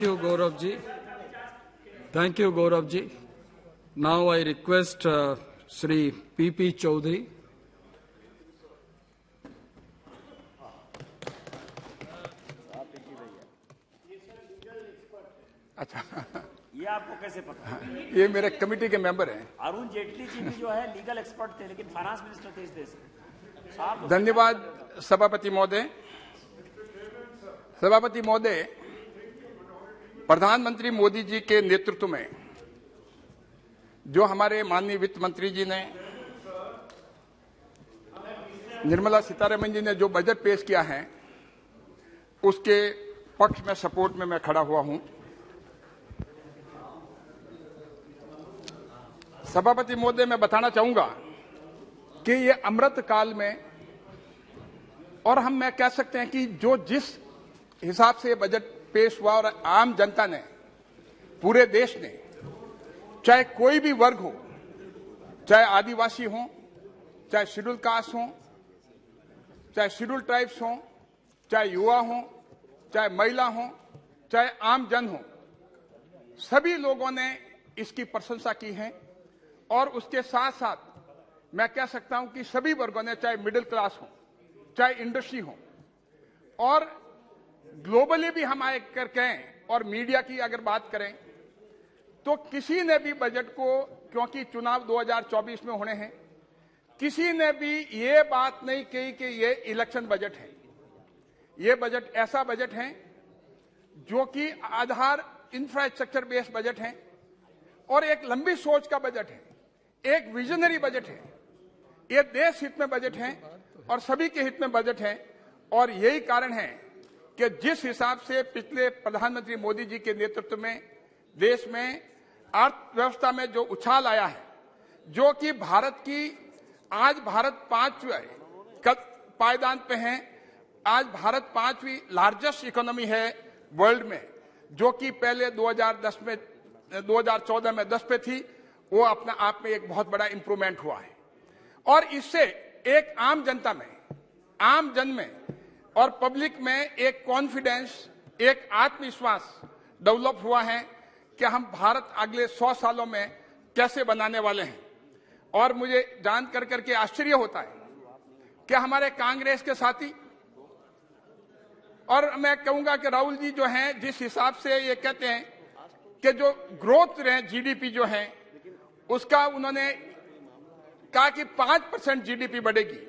Thank you, Gaurav ji. Thank you, Gaurav ji. Now I request Sri P.P. Chaudhary. अच्छा, ये आपको कैसे पता? ये मेरे कमेटी के मेंबर हैं। अरुण जेटली जी भी जो है लीगल एक्सपर्ट थे, लेकिन फाइनेंस मिनिस्टर थे इस देश में। साहब धन्यवाद सभापति महोदय। सभापति महोदय, प्रधानमंत्री मोदी जी के नेतृत्व में जो हमारे माननीय वित्त मंत्री जी ने, निर्मला सीतारमण जी ने जो बजट पेश किया है, उसके पक्ष में, सपोर्ट में मैं खड़ा हुआ हूं। सभापति महोदय, मैं बताना चाहूंगा कि ये अमृत काल में, और मैं कह सकते हैं कि जो जिस हिसाब से बजट पेश हुआ और आम जनता ने, पूरे देश ने, चाहे कोई भी वर्ग हो, चाहे आदिवासी हो, चाहे शेड्यूल कास्ट हो, चाहे शेड्यूल ट्राइब्स हो, चाहे युवा हो, चाहे महिला हो, चाहे आम जन हो, सभी लोगों ने इसकी प्रशंसा की है। और उसके साथ साथ मैं कह सकता हूं कि सभी वर्गों ने, चाहे मिडिल क्लास हो, चाहे इंडस्ट्री हो, और ग्लोबली भी हम आए करके, और मीडिया की अगर बात करें तो किसी ने भी बजट को, क्योंकि चुनाव 2024 में होने हैं, किसी ने भी ये बात नहीं कही कि ये इलेक्शन बजट है। ये बजट ऐसा बजट है जो कि आधार इंफ्रास्ट्रक्चर बेस्ड बजट है, और एक लंबी सोच का बजट है, एक विजनरी बजट है। ये देश हित में बजट है और सभी के हित में बजट है। और यही कारण है कि जिस हिसाब से पिछले प्रधानमंत्री मोदी जी के नेतृत्व में देश में अर्थव्यवस्था में जो उछाल आया है, जो कि आज भारत 5वें पायदान पे है। आज भारत 5वीं लार्जेस्ट इकोनॉमी है वर्ल्ड में, जो कि पहले 2014 में 10 पे थी। वो अपना आप में एक बहुत बड़ा इंप्रूवमेंट हुआ है। और इससे एक आम जनता में, आम जन में और पब्लिक में एक कॉन्फिडेंस, एक आत्मविश्वास डेवलप हुआ है कि हम भारत अगले 100 सालों में कैसे बनाने वाले हैं। और मुझे जान कर करके आश्चर्य होता है कि हमारे कांग्रेस के साथी, और मैं कहूंगा कि राहुल जी जो हैं, जिस हिसाब से ये कहते हैं कि जो ग्रोथ रहे जीडीपी जो है, उसका उन्होंने कहा कि 5% जीडीपी बढ़ेगी।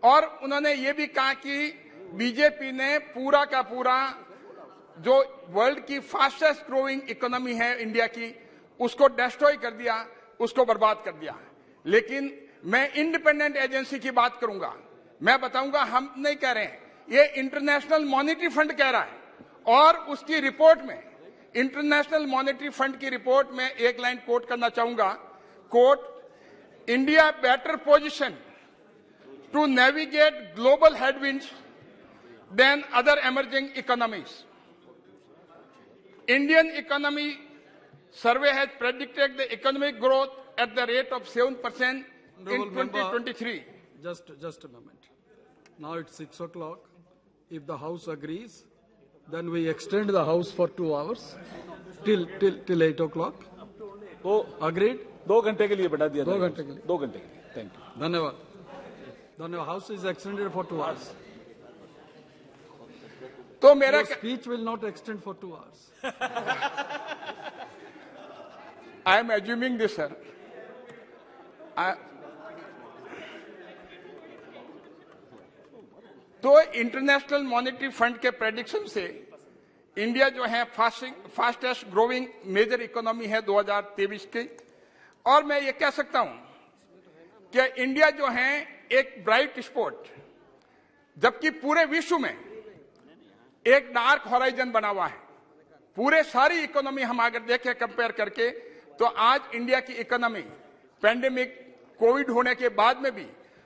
और उन्होंने ये भी कहा कि बीजेपी ने पूरा का पूरा जो वर्ल्ड की फास्टेस्ट ग्रोइंग इकोनॉमी है इंडिया की, उसको डिस्ट्रॉय कर दिया, उसको बर्बाद कर दिया। लेकिन मैं इंडिपेंडेंट एजेंसी की बात करूंगा। मैं बताऊंगा, हम नहीं कह रहे हैं, ये इंटरनेशनल मॉनेटरी फंड कह रहा है। और उसकी रिपोर्ट में, इंटरनेशनल मॉनेटरी फंड की रिपोर्ट में एक लाइन कोट करना चाहूंगा। Quote, India better position to navigate global headwinds than other emerging economies. Indian economy survey has predicted the economic growth at the rate of 7% in 2023. Just a moment. Now it's 6 o'clock. If the House agrees, then we extend the House for 2 hours till 8 o'clock. तो Agreed? 2 घंटे के लिए बढ़ा दिया। 2 घंटे के लिए। 2 घंटे के लिए। Thank you. धन्यवाद। House is extended for 2 hours. तो मेरा Your speech will not extend for 2 hours. I am assuming this, sir. तो इंटरनेशनल मॉनेटरी फंड के प्रेडिक्शन से इंडिया जो है फास्टेस्ट ग्रोइंग मेजर इकोनॉमी है 2023 की। और मैं ये कह सकता हूं कि इंडिया जो है एक ब्राइट स्पॉट, जबकि पूरे विश्व में एक डार्क हॉराइजन बना हुआ है। पूरे सारी इकोनॉमी हम अगर देखें कंपेयर करके, तो आज इंडिया की इकोनॉमी पैंडेमिक कोविड होने के बाद में भी,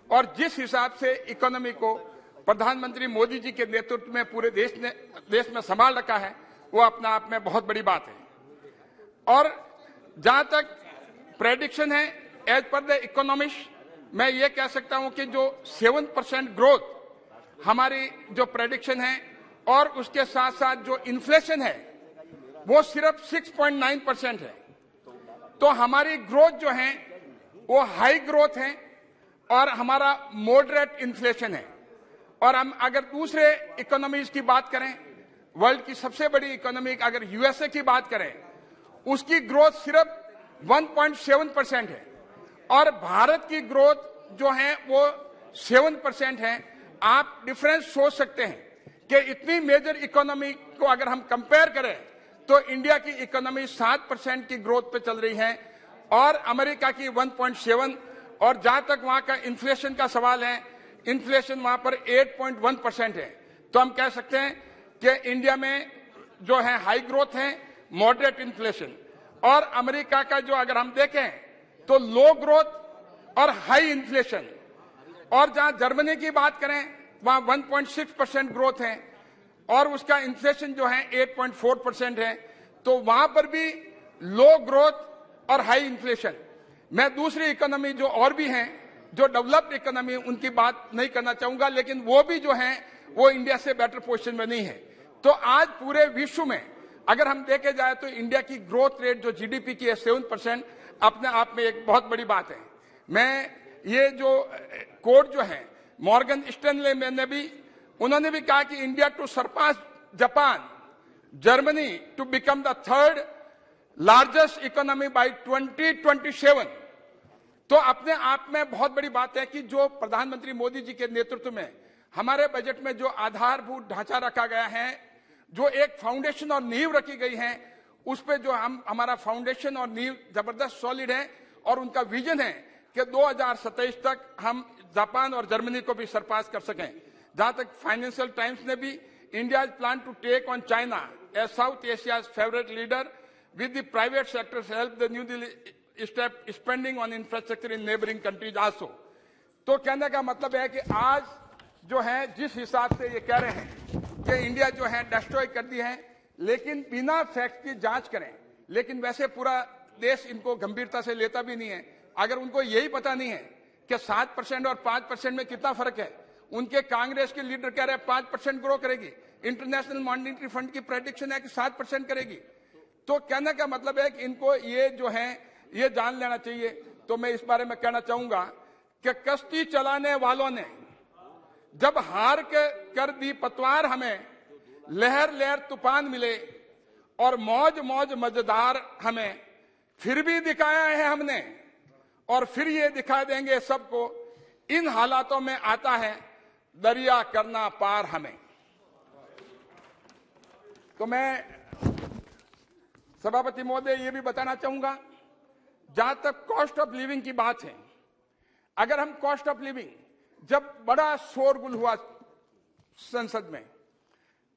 और जिस हिसाब से इकोनॉमी को प्रधानमंत्री मोदी जी के नेतृत्व में पूरे देश में संभाल रखा है, वो अपना आप में बहुत बड़ी बात है। और जहां तक प्रेडिक्शन है, एज पर द इकोनॉमिस्ट, मैं ये कह सकता हूं कि जो 7% ग्रोथ हमारी जो प्रेडिक्शन है, और उसके साथ साथ जो इन्फ्लेशन है वो सिर्फ 6.9% है। तो हमारी ग्रोथ जो है वो हाई ग्रोथ है और हमारा मॉडरेट इन्फ्लेशन है। और हम अगर दूसरे इकोनॉमीज की बात करें, वर्ल्ड की सबसे बड़ी इकोनॉमी अगर यूएसए की बात करें, उसकी ग्रोथ सिर्फ 1.7% है और भारत की ग्रोथ जो है वो 7% है। आप डिफरेंस सोच सकते हैं कि इतनी मेजर इकोनॉमी को अगर हम कंपेयर करें तो इंडिया की इकोनॉमी 7% की ग्रोथ पे चल रही है और अमेरिका की 1.7, और जहां तक वहां का इन्फ्लेशन का सवाल है, इन्फ्लेशन वहां पर 8.1% है। तो हम कह सकते हैं कि इंडिया में जो है हाई ग्रोथ है, मॉडरेट इन्फ्लेशन, और अमेरिका का जो अगर हम देखें तो लो ग्रोथ और हाई इन्फ्लेशन। और जहां जर्मनी की बात करें वहां 1.6% ग्रोथ है और उसका इन्फ्लेशन जो है 8.4% है। तो वहां पर भी लो ग्रोथ और हाई इन्फ्लेशन। मैं दूसरी इकोनॉमी जो और भी हैं, जो डेवलप्ड इकोनॉमी, उनकी बात नहीं करना चाहूंगा, लेकिन वो भी जो है वो इंडिया से बेटर पोजीशन में नहीं है। तो आज पूरे विश्व में अगर हम देखे जाए तो इंडिया की ग्रोथ रेट जो जीडीपी की है 7%, अपने आप में एक बहुत बड़ी बात है। मैं ये जो कोड जो है मॉर्गन स्टैनले ने भी, उन्होंने भी कहा कि India to surpass Japan, Germany to become the third largest economy by 2027। तो अपने आप में बहुत बड़ी बात है कि जो प्रधानमंत्री मोदी जी के नेतृत्व में हमारे बजट में जो आधारभूत ढांचा रखा गया है, जो एक फाउंडेशन और नींव रखी गई है, उस पे जो हमारा फाउंडेशन और नींव जबरदस्त सॉलिड है। और उनका विजन है कि 2027 तक हम जापान और जर्मनी को भी सरपास कर सकें। जहां तक फाइनेंशियल टाइम्स ने भी, India plan to take on China as South Asia's favourite leader with the private sector help the New Delhi step spending on infrastructure in neighbouring countries also. तो कहने का मतलब है कि आज जो है जिस हिसाब से ये कह रहे हैं कि इंडिया जो है डिस्ट्रॉय कर दी है, लेकिन बिना फैक्ट की जांच करें, लेकिन वैसे पूरा देश इनको गंभीरता से लेता भी नहीं है। अगर उनको यही पता नहीं है कि 7% और 5% में कितना फर्क है, उनके कांग्रेस के लीडर कह रहे हैं 5% ग्रो करेगी, इंटरनेशनल मॉनिटरी फंड की प्रेडिक्शन है कि 7% करेगी। तो कहने का मतलब है कि इनको ये जो है ये जान लेना चाहिए। तो मैं इस बारे में कहना चाहूंगा कि कश्ती चलाने वालों ने जब हार के कर दी पतवार, हमें लहर लहर तूफान मिले और मौज मौज मजेदार हमें फिर भी दिखाया है हमने, और फिर ये दिखा देंगे सबको। इन हालातों में आता है दरिया करना पार हमें। तो मैं सभापति महोदय ये भी बताना चाहूंगा, जहां तक कॉस्ट ऑफ लिविंग की बात है, अगर हम कॉस्ट ऑफ लिविंग, जब बड़ा शोरगुल हुआ संसद में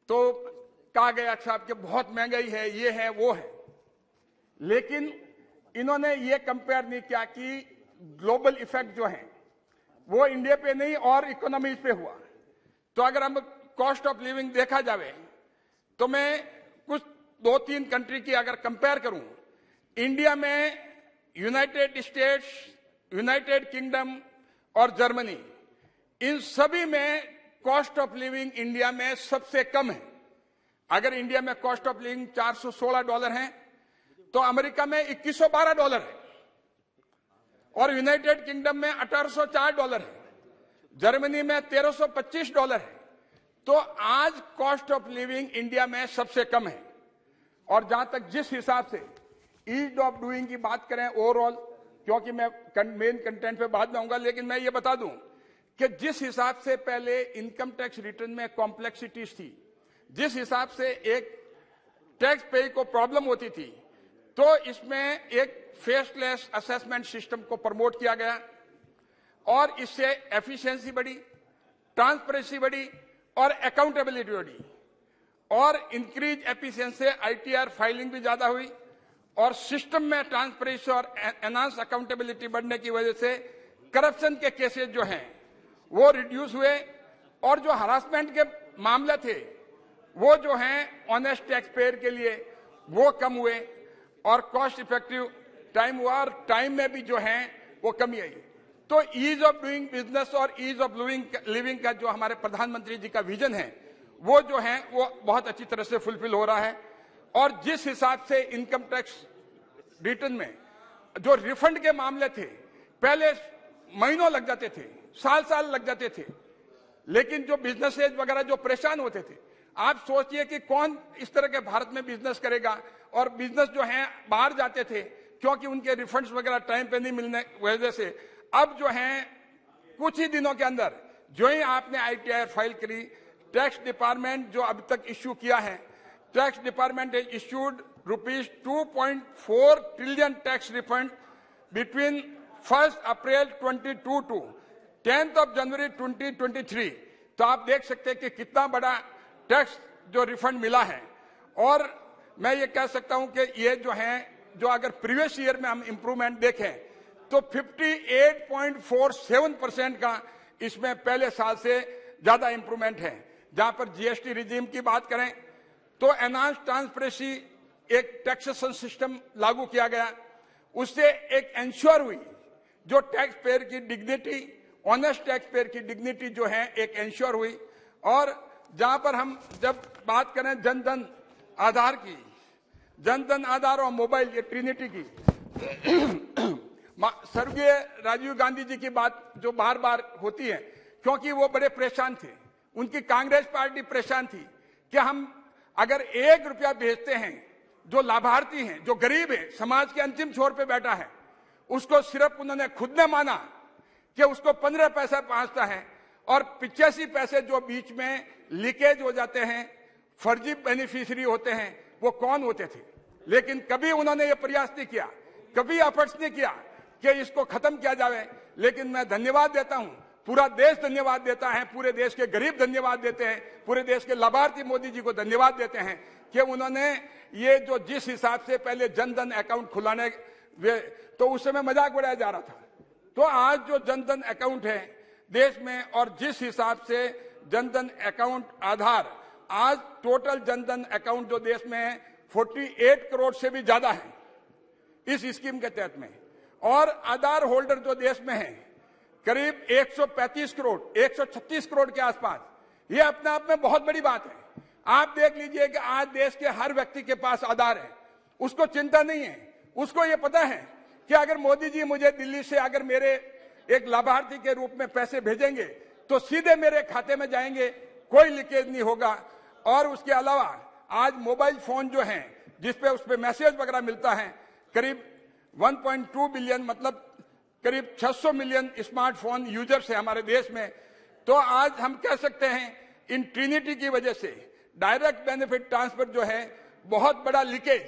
तो कहा गया साहब कि बहुत महंगाई है, ये है वो है, लेकिन इन्होंने ये कंपेयर नहीं किया कि ग्लोबल इफेक्ट जो है वो इंडिया पे नहीं और इकोनॉमीज पे हुआ। तो अगर हम कॉस्ट ऑफ लिविंग देखा जाए तो मैं कुछ 2-3 कंट्री की अगर कंपेयर करूं, इंडिया में यूनाइटेड स्टेट्स, यूनाइटेड किंगडम और जर्मनी, इन सभी में कॉस्ट ऑफ लिविंग इंडिया में सबसे कम है। अगर इंडिया में कॉस्ट ऑफ लिविंग $416 है तो अमेरिका में $2112 है और यूनाइटेड किंगडम में $1804 है, जर्मनी में $1325 है। तो आज कॉस्ट ऑफ लिविंग इंडिया में सबसे कम है। और जहां तक जिस हिसाब से ईज ऑफ डूइंग की बात करें ओवरऑल, क्योंकि मैं मेन कंटेंट पे बाद में आऊंगा, लेकिन मैं ये बता दूं कि जिस हिसाब से पहले इनकम टैक्स रिटर्न में कॉम्प्लेक्सिटीज थी, जिस हिसाब से एक टैक्स पे को प्रॉब्लम होती थी, तो इसमें एक फेसलेस असेसमेंट सिस्टम को प्रमोट किया गया और इससे एफिशिएंसी बढ़ी, ट्रांसपेरेंसी बढ़ी और अकाउंटेबिलिटी बढ़ी। और इंक्रीज एफिशिएंसी, आईटीआर फाइलिंग भी ज्यादा हुई और सिस्टम में ट्रांसपेरेंसी और एनहांस अकाउंटेबिलिटी बढ़ने की वजह से करप्शन के केसेस जो हैं वो रिड्यूस हुए और जो हरासमेंट के मामले थे वो जो हैं ऑनेस्ट टैक्स पेयर के लिए वो कम हुए और कॉस्ट इफेक्टिव टाइम हुआ और टाइम में भी जो है वो कमी आई। तो ईज ऑफ डूइंग बिजनेस और ईज ऑफ लिविंग का जो हमारे प्रधानमंत्री जी का विजन है वो जो है वो बहुत अच्छी तरह से फुलफिल हो रहा है। और जिस हिसाब से इनकम टैक्स रिटर्न में जो रिफंड के मामले थे, पहले महीनों लग जाते थे, साल लग जाते थे, लेकिन जो बिजनेसेज वगैरह जो परेशान होते थे, आप सोचिए कि कौन इस तरह के भारत में बिजनेस करेगा। और बिजनेस जो है बाहर जाते थे क्योंकि उनके रिफंड्स वगैरह टाइम पे नहीं मिलने वजह से। अब जो है कुछ ही दिनों के अंदर जो ही आपने ITR फाइल करी, टैक्स डिपार्टमेंट जो अब तक इश्यू किया है, tax department has issued rupees 2.4 trillion tax refund between 1st April 22 to 10th of January 2023। तो आप देख सकते हैं कि कितना बड़ा टैक्स जो रिफंड मिला है। और मैं ये कह सकता हूं कि ये जो है, जो अगर प्रीवियस ईयर में हम इंप्रूवमेंट देखें तो 58.47% का इसमें पहले साल से ज्यादा इंप्रूवमेंट है। जहां पर GST रिजीम की बात करें तो एनहांस ट्रांसपेरेंसी एक टैक्सेशन सिस्टम लागू किया गया, उससे एक एंश्योर हुई जो टैक्स पेयर की डिग्निटी, ऑनेस्ट टैक्स पेयर की डिग्निटी जो है एक एंश्योर हुई। और जहां पर हम जब बात करें जनधन आधार की, जनधन आधार और मोबाइल, ये ट्रिनिटी की, स्वर्गीय राजीव गांधी जी की बात जो बार बार होती है, क्योंकि वो बड़े परेशान थे, उनकी कांग्रेस पार्टी परेशान थी कि हम अगर 1 रुपया भेजते हैं, जो लाभार्थी हैं, जो गरीब है, समाज के अंतिम छोर पे बैठा है, उसको सिर्फ उन्होंने खुद ने माना कि उसको 15 पैसा पहुंचता है और 85 पैसे जो बीच में लीकेज हो जाते हैं, फर्जी बेनिफिशियरी होते हैं, वो कौन होते थे। लेकिन कभी उन्होंने ये प्रयास नहीं किया, कभी एफर्ट्स नहीं किया कि इसको खत्म किया जाए। लेकिन मैं धन्यवाद देता हूं, पूरा देश धन्यवाद देता है, पूरे देश के गरीब धन्यवाद देते हैं, पूरे देश के लाभार्थी मोदी जी को धन्यवाद देते हैं कि उन्होंने ये जो जिस हिसाब से पहले जनधन अकाउंट खुलाने तो उस समय मजाक उड़ाया जा रहा था, तो आज जो जनधन अकाउंट है देश में, और जिस हिसाब से जनधन अकाउंट आधार, आज टोटल जनधन अकाउंट जो देश में है 48 करोड़ से भी ज्यादा है इस स्कीम के तहत में, और आधार होल्डर जो देश में है करीब 135 करोड़, 136 करोड़ के आसपास। ये अपने आप में बहुत बड़ी बात है। आप देख लीजिए कि आज देश के हर व्यक्ति के पास आधार है, उसको चिंता नहीं है, उसको ये पता है कि अगर मोदी जी मुझे दिल्ली से अगर मेरे एक लाभार्थी के रूप में पैसे भेजेंगे तो सीधे मेरे खाते में जाएंगे, कोई लीकेज नहीं होगा। और उसके अलावा आज मोबाइल फोन जो है जिसपे उसपे मैसेज वगैरह मिलता है, करीब 1.2 बिलियन, मतलब करीब 600 मिलियन स्मार्टफोन यूजर्स है हमारे देश में। तो आज हम कह सकते हैं इन ट्रिनिटी की वजह से डायरेक्ट बेनिफिट ट्रांसफर जो है बहुत बड़ा लीकेज,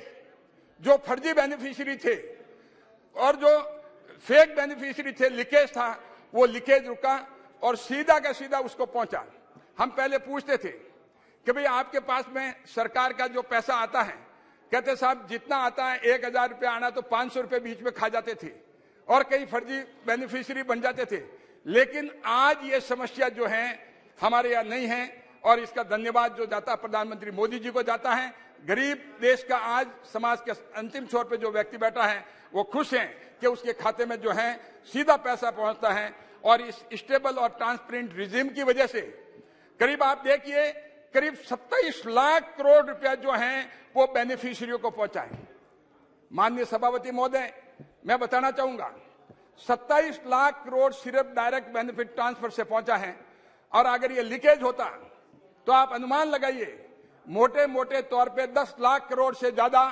जो फर्जी बेनिफिशियरी थे और जो फेक बेनिफिशियरी थे, लीकेज था, वो लीकेज रुका और सीधा का सीधा उसको पहुंचा। हम पहले पूछते थे कि भाई आपके पास में सरकार का जो पैसा आता है, कहते साहब जितना आता है 1000 रुपया आना तो 500 रुपये बीच में खा जाते थे और कई फर्जी बेनिफिशियरी बन जाते थे। लेकिन आज ये समस्या जो है हमारे यहाँ नहीं है, और इसका धन्यवाद जो जाता प्रधानमंत्री मोदी जी को जाता है। गरीब देश का आज समाज के अंतिम छोर पे जो व्यक्ति बैठा है वो खुश हैं कि उसके खाते में जो है सीधा पैसा पहुंचता है। और इस स्टेबल और ट्रांसपेरेंट रिजीम की वजह से करीब आप देखिए करीब 27 लाख करोड़ रुपया जो है वो बेनिफिशियरियों को पहुंचा है। माननीय सभापति महोदय, मैं बताना चाहूंगा 27 लाख करोड़ सिर्फ डायरेक्ट बेनिफिट ट्रांसफर से पहुंचा है, और अगर ये लीकेज होता तो आप अनुमान लगाइए मोटे मोटे तौर पे 10 लाख करोड़ से ज्यादा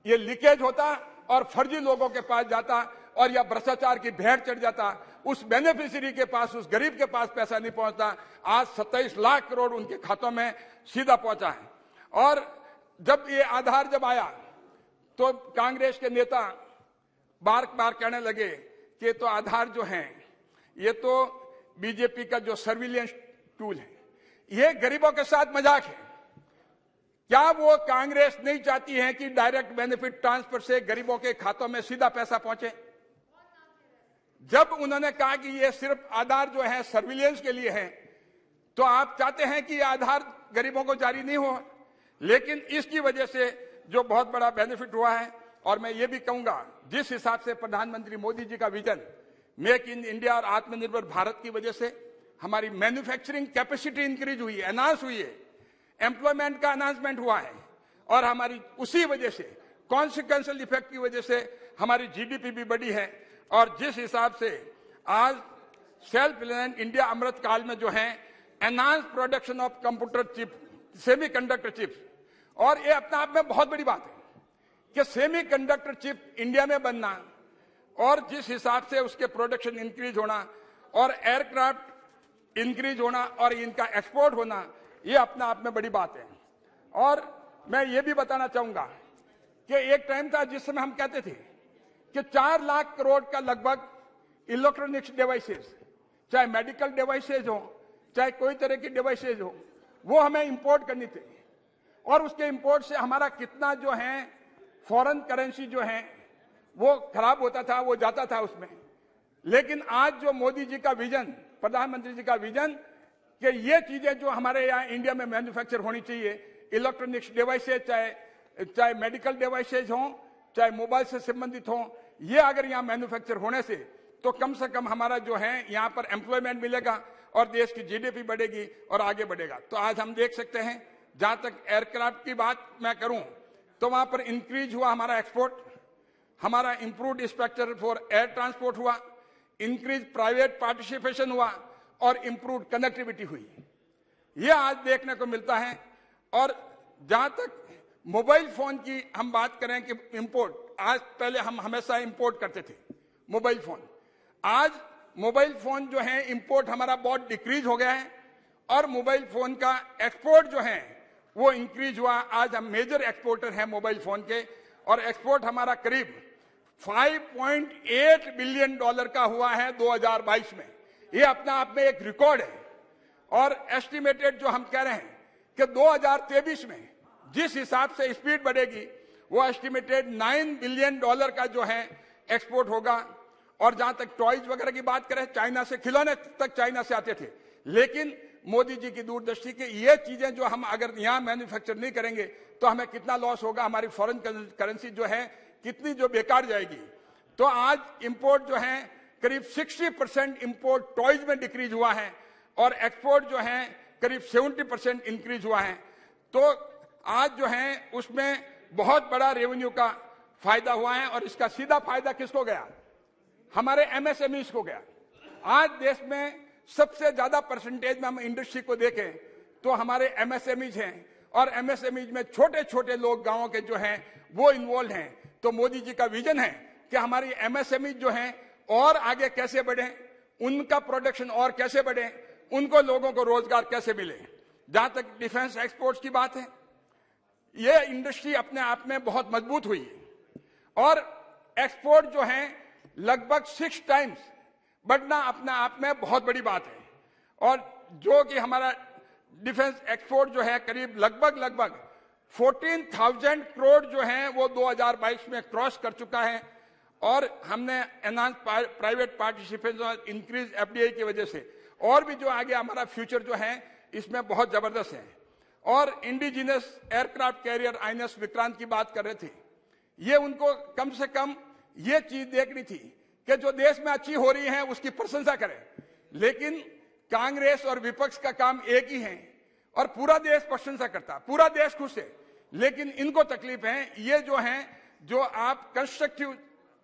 ये लीकेज होता और फर्जी लोगों के पास जाता और या भ्रष्टाचार की भेंट चढ़ जाता। उस बेनिफिशियरी के पास, उस गरीब के पास पैसा नहीं पहुंचता। आज 27 लाख करोड़ उनके खातों में सीधा पहुंचा है। और जब ये आधार जब आया तो कांग्रेस के नेता बार बार कहने लगे कि तो आधार जो है ये तो बीजेपी का जो सर्विलेंस टूल है, ये गरीबों के साथ मजाक है। क्या वो कांग्रेस नहीं चाहती है कि डायरेक्ट बेनिफिट ट्रांसफर से गरीबों के खातों में सीधा पैसा पहुंचे? जब उन्होंने कहा कि ये सिर्फ आधार जो है सर्विलेंस के लिए है, तो आप चाहते हैं कि आधार गरीबों को जारी नहीं हो, लेकिन इसकी वजह से जो बहुत बड़ा बेनिफिट हुआ है। और मैं ये भी कहूंगा जिस हिसाब से प्रधानमंत्री मोदी जी का विजन मेक इन इंडिया और आत्मनिर्भर भारत की वजह से हमारी मैन्युफैक्चरिंग कैपेसिटी इंक्रीज हुई है, एनहांस हुई है, एम्प्लॉयमेंट का अनाउंसमेंट हुआ है, और हमारी उसी वजह से कॉन्सिक्वेंशियल इफेक्ट की वजह से हमारी जीडीपी भी बढ़ी है। और जिस हिसाब से आज सेल्फ रिलायंट इंडिया अमृत काल में जो है enhance production of computer chip, semiconductor chips, और ये अपने आप में बहुत बड़ी बात है कि सेमीकंडक्टर चिप इंडिया में बनना और जिस हिसाब से उसके प्रोडक्शन इंक्रीज होना और एयरक्राफ्ट इंक्रीज होना और इनका एक्सपोर्ट होना, ये अपने आप में बड़ी बात है। और मैं ये भी बताना चाहूंगा कि एक टाइम था जिस समय हम कहते थे कि 4 लाख करोड़ का लगभग इलेक्ट्रॉनिक्स डिवाइसेस, चाहे मेडिकल डिवाइसेज हो चाहे कोई तरह की डिवाइसेज हो, वो हमें इंपोर्ट करनी थी और उसके इंपोर्ट से हमारा कितना जो है फॉरेन करेंसी जो है वो खराब होता था, वो जाता था उसमें। लेकिन आज जो मोदी जी का विजन, प्रधानमंत्री जी का विजन कि ये चीजें जो हमारे यहाँ इंडिया में मैन्युफैक्चर होनी चाहिए, इलेक्ट्रॉनिक्स डिवाइसेज चाहे मेडिकल डिवाइसेज हों चाहे मोबाइल से संबंधित हों, ये अगर यहाँ मैन्युफैक्चर होने से तो कम से कम हमारा जो है यहाँ पर एम्प्लॉयमेंट मिलेगा और देश की जीडीपी बढ़ेगी और आगे बढ़ेगा। तो आज हम देख सकते हैं, जहां तक एयरक्राफ्ट की बात मैं करूं तो वहां पर इंक्रीज हुआ हमारा एक्सपोर्ट, हमारा improved structure for air transport हुआ, इंक्रीज प्राइवेट पार्टिसिपेशन हुआ और इंप्रूव्ड कनेक्टिविटी हुई। ये आज देखने को मिलता है। और जहां तक मोबाइल फोन की हम बात करें कि इंपोर्ट, आज पहले हम हमेशा इंपोर्ट करते थे मोबाइल फोन, आज मोबाइल फोन जो है इंपोर्ट हमारा बहुत डिक्रीज हो गया है और मोबाइल फोन का एक्सपोर्ट जो है वो इंक्रीज हुआ। आज हम मेजर एक्सपोर्टर हैं मोबाइल फोन के और एक्सपोर्ट हमारा करीब $5.8 बिलियन का हुआ है 2022 में। ये अपने आप में एक रिकॉर्ड है। और एस्टिमेटेड जो हम कह रहे हैं कि 2023 में जिस हिसाब से स्पीड बढ़ेगी वो एस्टिमेटेड $9 बिलियन का जो है एक्सपोर्ट होगा। और जहां तक टॉयज वगैरह की बात करें, चाइना से खिलौने तक चाइना से आते थे, लेकिन मोदी जी की दूरदृष्टि के ये चीजें जो हम अगर यहाँ मैन्युफैक्चर नहीं करेंगे तो हमें कितना लॉस होगा, हमारी फॉरेन करेंसी जो है कितनी जो बेकार जाएगी। तो आज इंपोर्ट जो है करीब 60% इंपोर्ट टॉयज में डिक्रीज हुआ है और एक्सपोर्ट जो है करीब 70% इंक्रीज हुआ है। तो आज जो है उसमें बहुत बड़ा रेवेन्यू का फायदा हुआ है और इसका सीधा फायदा किसको गया? हमारे एमएसएमईज को गया। आज देश में सबसे ज्यादा परसेंटेज में हम इंडस्ट्री को देखें तो हमारे एमएसएमईज हैं और एमएसएमईज में छोटे छोटे लोग गांवों के जो हैं वो इन्वॉल्व हैं। तो मोदी जी का विजन है कि हमारी एमएसएमईज जो हैं और आगे कैसे बढ़े, उनका प्रोडक्शन और कैसे बढ़े, उनको लोगों को रोजगार कैसे मिले। जहां तक डिफेंस एक्सपोर्ट्स की बात है, ये इंडस्ट्री अपने आप में बहुत मजबूत हुई है और एक्सपोर्ट जो है लगभग 6 टाइम्स बढ़ना अपने आप में बहुत बड़ी बात है। और जो कि हमारा डिफेंस एक्सपोर्ट जो है करीब लगभग 14,000 करोड़ जो है वो 2022 में क्रॉस कर चुका है। और हमने एनहांस प्राइवेट पार्टिसिपेशन और इंक्रीज एफडीआई की वजह से और भी जो आगे हमारा फ्यूचर जो है इसमें बहुत जबरदस्त है। और indigenous aircraft carrier INS Vikrant की बात कर रहे थे, ये उनको कम से कम ये चीज देखनी थी कि जो देश में अच्छी हो रही है उसकी प्रशंसा करें। लेकिन कांग्रेस और विपक्ष का काम एक ही है और पूरा देश प्रशंसा करता, पूरा देश खुश है, लेकिन इनको तकलीफ है। ये जो है जो आप कंस्ट्रक्टिव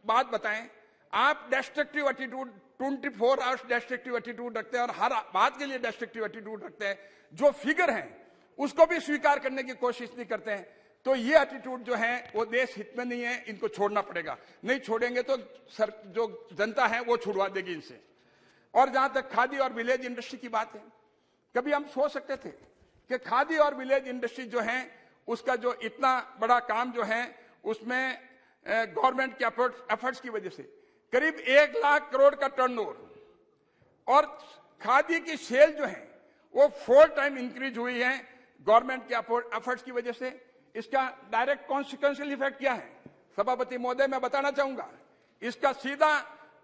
बात बताएं, आप destructive attitude 24 hours destructive attitude रखते हैं और हर बात के लिए डिस्ट्रक्टिव एटीट्यूड रखते हैं। जो फिगर हैं उसको भी स्वीकार करने की कोशिश नहीं करते हैं। तो ये एटीट्यूड जो है वो देश हित में नहीं है, इनको छोड़ना पड़ेगा। नहीं छोड़ेंगे तो जो जनता है वो छुड़वा देगी इनसे। और जहां तक खादी और विलेज इंडस्ट्री की बात है, कभी हम सोच सकते थे कि खादी और विलेज इंडस्ट्री जो है उसका जो इतना बड़ा काम जो है उसमें गवर्नमेंट के एफर्ट्स की वजह से करीब 1 लाख करोड़ का टर्नओवर और खादी की सेल जो है वो 4 टाइम इंक्रीज हुई है गवर्नमेंट के एफर्ट्स की वजह से। इसका डायरेक्ट कॉन्सिक्वेंशियल इफेक्ट क्या है सभापति महोदय, मैं बताना चाहूंगा। इसका सीधा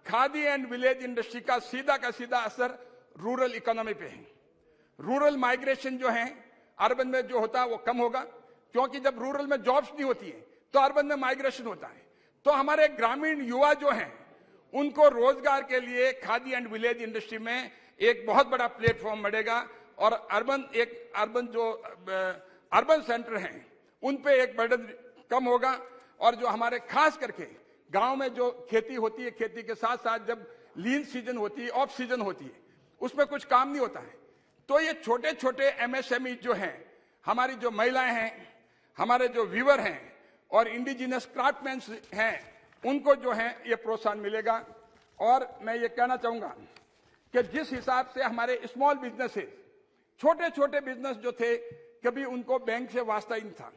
खादी एंड विलेज इंडस्ट्री का सीधा असर रूरल इकोनॉमी पे है। रूरल माइग्रेशन जो है अर्बन में जो होता है वो कम होगा, क्योंकि जब रूरल में जॉब्स नहीं होती है तो अर्बन में माइग्रेशन होता है। तो हमारे ग्रामीण युवा जो हैं उनको रोजगार के लिए खादी एंड विलेज इंडस्ट्री में एक बहुत बड़ा प्लेटफॉर्म मिलेगा और अर्बन सेंटर हैं उन पे एक बर्डन कम होगा। और जो हमारे खास करके गांव में जो खेती होती है, खेती के साथ साथ जब लीन सीजन होती है, ऑफ सीजन होती है, उसमें कुछ काम नहीं होता है। तो ये छोटे छोटे एमएसएमई जो हैं, हमारी जो महिलाएं हैं, हमारे जो वीवर हैं और इंडिजिनस क्राफ्टमैन हैं, उनको जो है ये प्रोत्साहन मिलेगा। और मैं ये कहना चाहूंगा कि जिस हिसाब से हमारे स्मॉल बिजनेसेस, छोटे छोटे बिजनेस जो थे, कभी उनको बैंक से वास्ता ही नहीं था,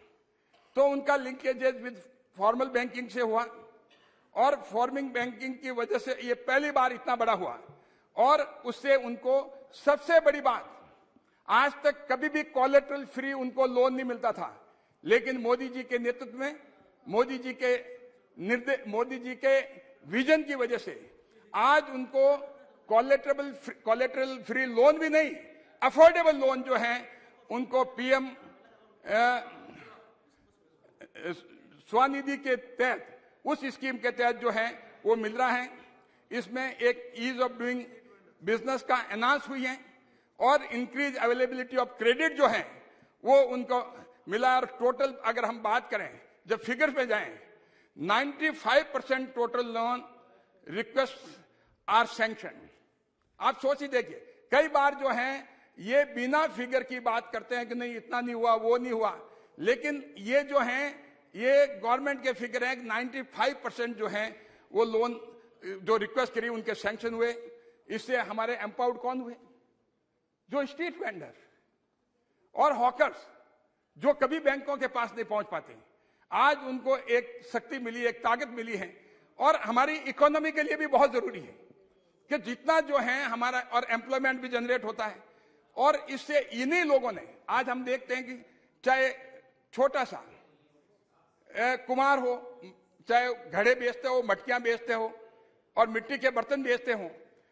तो उनका लिंकेजेस विद फॉर्मल बैंकिंग से हुआ और फॉर्मिंग बैंकिंग की वजह से ये पहली बार इतना बड़ा हुआ। और उससे उनको सबसे बड़ी बात, आज तक कभी भी कोलेटरल फ्री उनको लोन नहीं मिलता था, लेकिन मोदी जी के नेतृत्व में, मोदी जी के विजन की वजह से आज उनको कोलेटरल फ्री लोन भी नहीं, अफोर्डेबल लोन जो है उनको पीएम स्वनिधि के तहत, उस स्कीम के तहत जो है वो मिल रहा है। इसमें एक ईज ऑफ डूइंग बिजनेस का एनहांस हुई है और इंक्रीज अवेलेबिलिटी ऑफ क्रेडिट जो है वो उनको मिला। और टोटल अगर हम बात करें, जब फिगर पे जाएं, 95% total loan request are sanction. आप सोच ही देखिए, कई बार जो है ये बिना फिगर की बात करते हैं कि नहीं इतना नहीं हुआ, वो नहीं हुआ, लेकिन ये जो है ये गवर्नमेंट के फिगर है, 95% जो है वो लोन जो रिक्वेस्ट करी उनके सैंक्शन हुए। इससे हमारे एम्पावर्ड कौन हुए? जो स्ट्रीट वेंडर और हॉकर्स, जो कभी बैंकों के पास नहीं पहुंच पाते, आज उनको एक शक्ति मिली, एक ताकत मिली है। और हमारी इकोनॉमी के लिए भी बहुत जरूरी है कि जितना जो है हमारा, और एम्प्लॉयमेंट भी जनरेट होता है। और इससे इन्हीं लोगों ने, आज हम देखते हैं कि चाहे छोटा सा कुमार हो, चाहे घड़े बेचते हो, मटकियां बेचते हो और मिट्टी के बर्तन बेचते हो,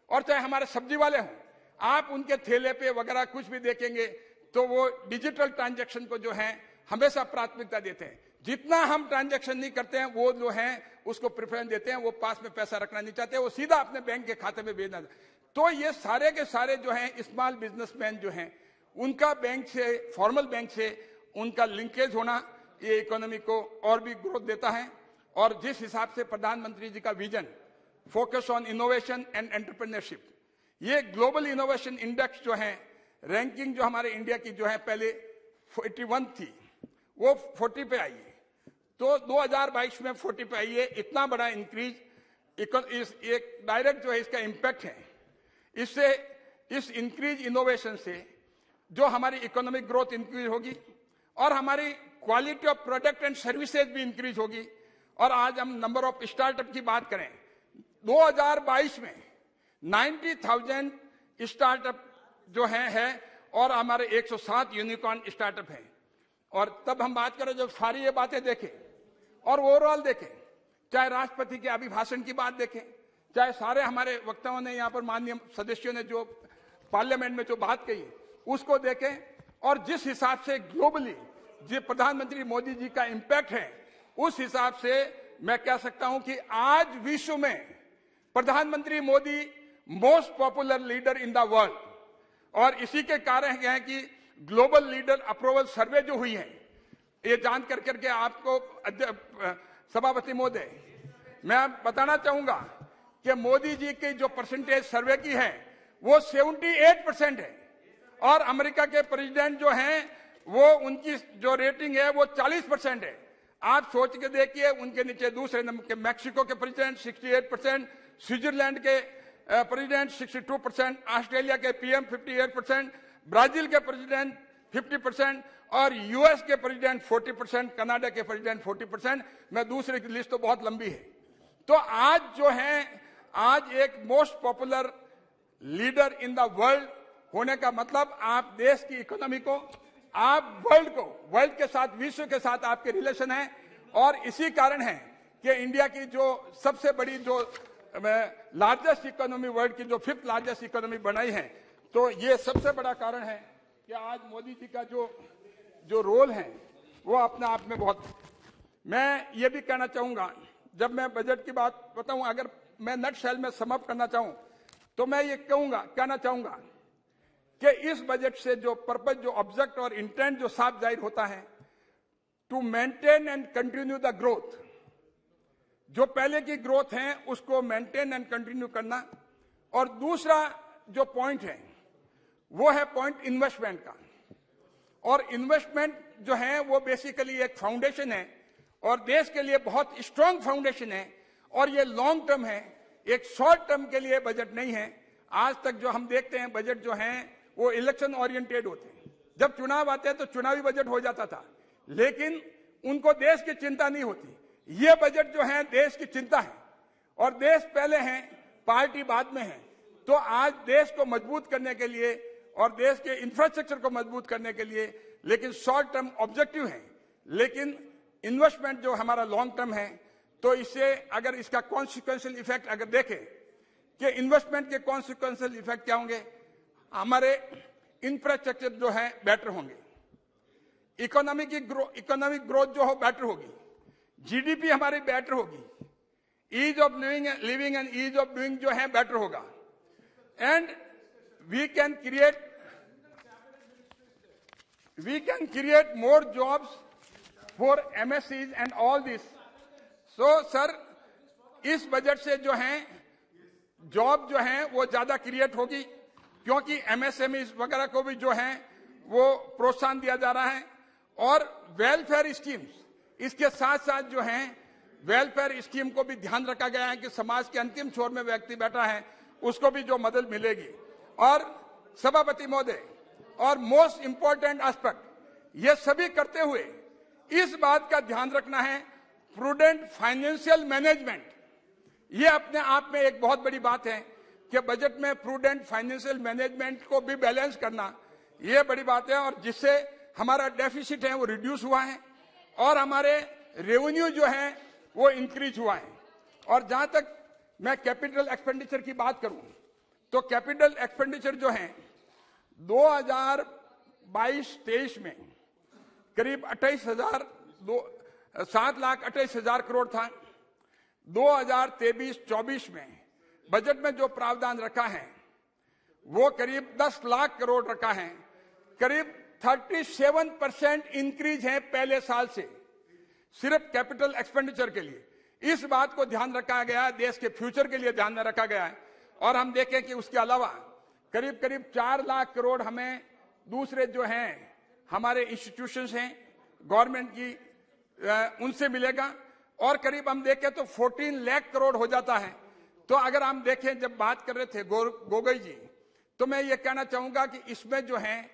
और चाहे हमारे सब्जी वाले हों, आप उनके ठेले पे वगैरह कुछ भी देखेंगे तो वो डिजिटल ट्रांजैक्शन को जो है हमेशा प्राथमिकता देते हैं। जितना हम ट्रांजैक्शन नहीं करते हैं वो जो है उसको प्रेफरेंस देते हैं, वो पास में पैसा रखना नहीं चाहते, वो सीधा अपने बैंक के खाते में भेजना। तो ये सारे के सारे जो हैं स्मॉल बिजनेसमैन जो हैं, उनका बैंक से, फॉर्मल बैंक से उनका लिंकेज होना, ये इकोनॉमी को और भी ग्रोथ देता है। और जिस हिसाब से प्रधानमंत्री जी का vision, focus on innovation and entrepreneurship, ये ग्लोबल इनोवेशन इंडेक्स जो है, रैंकिंग जो हमारे इंडिया की जो है पहले 41 थी, वो 40 पे आई है। तो 2022 में 40 पे आई है। इतना बड़ा इंक्रीज एक डायरेक्ट जो है इसका इंपैक्ट है। इससे, इस इंक्रीज इनोवेशन से जो हमारी इकोनॉमिक ग्रोथ इंक्रीज होगी और हमारी quality of product and services भी इंक्रीज होगी। और आज हम नंबर ऑफ स्टार्टअप की बात करें, 2022 में 90,000 स्टार्टअप जो है और हमारे 107 यूनिकॉर्न स्टार्टअप हैं। और तब हम बात करें, जब सारी ये बातें देखें और ओवरऑल देखें, चाहे राष्ट्रपति के अभिभाषण की बात देखें, चाहे सारे हमारे वक्ताओं ने, यहाँ पर माननीय सदस्यों ने जो पार्लियामेंट में जो बात कही उसको देखें, और जिस हिसाब से ग्लोबली जो प्रधानमंत्री मोदी जी का इंपैक्ट है, उस हिसाब से मैं कह सकता हूं कि आज विश्व में प्रधानमंत्री Modi most popular leader in the world. और इसी के कारण है कि ग्लोबल लीडर अप्रूवल सर्वे जो हुई है, ये जान करके आपको सभापति महोदय मैं बताना चाहूंगा कि मोदी जी की जो परसेंटेज सर्वे की है वो 78% है, और अमेरिका के प्रेसिडेंट जो हैं वो उनकी जो रेटिंग है वो 40% है। आप सोच के देखिए, उनके नीचे दूसरे नंबर के मैक्सिको के प्रेसिडेंट 68%, स्विट्जरलैंड के प्रेसिडेंट 62%, ऑस्ट्रेलिया के पीएम 58%, ब्राजील के प्रेसिडेंट 50% और यूएस के प्रेसिडेंट 40%, कनाडा के प्रेसिडेंट 40%। मैं दूसरे की लिस्ट तो बहुत लंबी है। तो आज जो है, आज एक most popular leader in the world होने का मतलब आप देश की इकोनॉमी को, आप वर्ल्ड के साथ, विश्व के साथ आपके रिलेशन है। और इसी कारण है कि इंडिया की जो सबसे बड़ी, जो लार्जेस्ट इकोनॉमी, वर्ल्ड की जो 5th लार्जेस्ट इकोनॉमी बनाई है, तो ये सबसे बड़ा कारण है कि आज मोदी जी का जो रोल है वो अपने आप में बहुत। मैं ये भी कहना चाहूंगा, जब मैं बजट की बात बताऊं, अगर मैं नटशेल में समअप करना चाहूं तो मैं ये कहना चाहूंगा कि इस बजट से जो पर्पज, जो ऑब्जेक्ट और इंटेंट जो साफ जाहिर होता है to maintain and continue the growth, जो पहले की ग्रोथ है उसको मेंटेन एंड कंटिन्यू करना। और दूसरा जो पॉइंट है वो है पॉइंट इन्वेस्टमेंट का। और इन्वेस्टमेंट जो है वो बेसिकली एक फाउंडेशन है और देश के लिए बहुत स्ट्रांग फाउंडेशन है और ये लॉन्ग टर्म है, एक शॉर्ट टर्म के लिए बजट नहीं है। आज तक जो हम देखते हैं बजट जो है वो इलेक्शन ओरिएंटेड होते हैं, जब चुनाव आते हैं तो चुनावी बजट हो जाता था, लेकिन उनको देश की चिंता नहीं होती। ये बजट जो है देश की चिंता है और देश पहले है, पार्टी बाद में है। तो आज देश को मजबूत करने के लिए और देश के इंफ्रास्ट्रक्चर को मजबूत करने के लिए लेकिन शॉर्ट टर्म ऑब्जेक्टिव है, लेकिन इन्वेस्टमेंट जो हमारा लॉन्ग टर्म है। तो इससे अगर इसका कॉन्सिक्वेंशियल इफेक्ट अगर देखें कि इन्वेस्टमेंट के कॉन्सिक्वेंशियल इफेक्ट क्या होंगे, हमारे इंफ्रास्ट्रक्चर जो है बेटर होंगे, इकोनॉमिक ग्रोथ जो हो बेटर होगी, जीडीपी हमारी बेटर होगी, ease of living and ease of doing जो है बेटर होगा, and we can create more jobs for MSCs and all this. So sir, इस बजट से जो है जॉब जो है वो ज्यादा क्रिएट होगी, क्योंकि MSMEs वगैरह को भी जो है वो प्रोत्साहन दिया जा रहा है। और वेलफेयर स्कीम्स, इसके साथ साथ जो है वेलफेयर स्कीम को भी ध्यान रखा गया है कि समाज के अंतिम छोर में व्यक्ति बैठा है उसको भी जो मदद मिलेगी। और सभापति महोदय, और मोस्ट इंपॉर्टेंट एस्पेक्ट, ये सभी करते हुए इस बात का ध्यान रखना है प्रूडेंट फाइनेंशियल मैनेजमेंट। ये अपने आप में एक बहुत बड़ी बात है कि बजट में प्रूडेंट फाइनेंशियल मैनेजमेंट को भी बैलेंस करना, ये बड़ी बात है। और जिससे हमारा डेफिसिट है वो रिड्यूस हुआ है और हमारे रेवेन्यू जो है वो इंक्रीज हुआ है। और जहां तक मैं कैपिटल एक्सपेंडिचर की बात करूं तो कैपिटल एक्सपेंडिचर जो है 2022-23 में करीब 7,28,000 करोड़ था। 2023-24 में बजट में जो प्रावधान रखा है वो करीब 10 लाख करोड़ रखा है, करीब 37% इंक्रीज है पहले साल से सिर्फ कैपिटल एक्सपेंडिचर के लिए। इस बात को ध्यान रखा गया है, देश के फ्यूचर के लिए ध्यान में रखा गया है। और हम देखें कि उसके अलावा करीब करीब 4 लाख करोड़ हमें दूसरे जो हैं हमारे इंस्टीट्यूशंस हैं गवर्नमेंट की, उनसे मिलेगा। और करीब हम देखें तो 14 लाख करोड़ हो जाता है। तो अगर हम देखें, जब बात कर रहे थे गोगोई जी, तो मैं ये कहना चाहूंगा कि इसमें जो है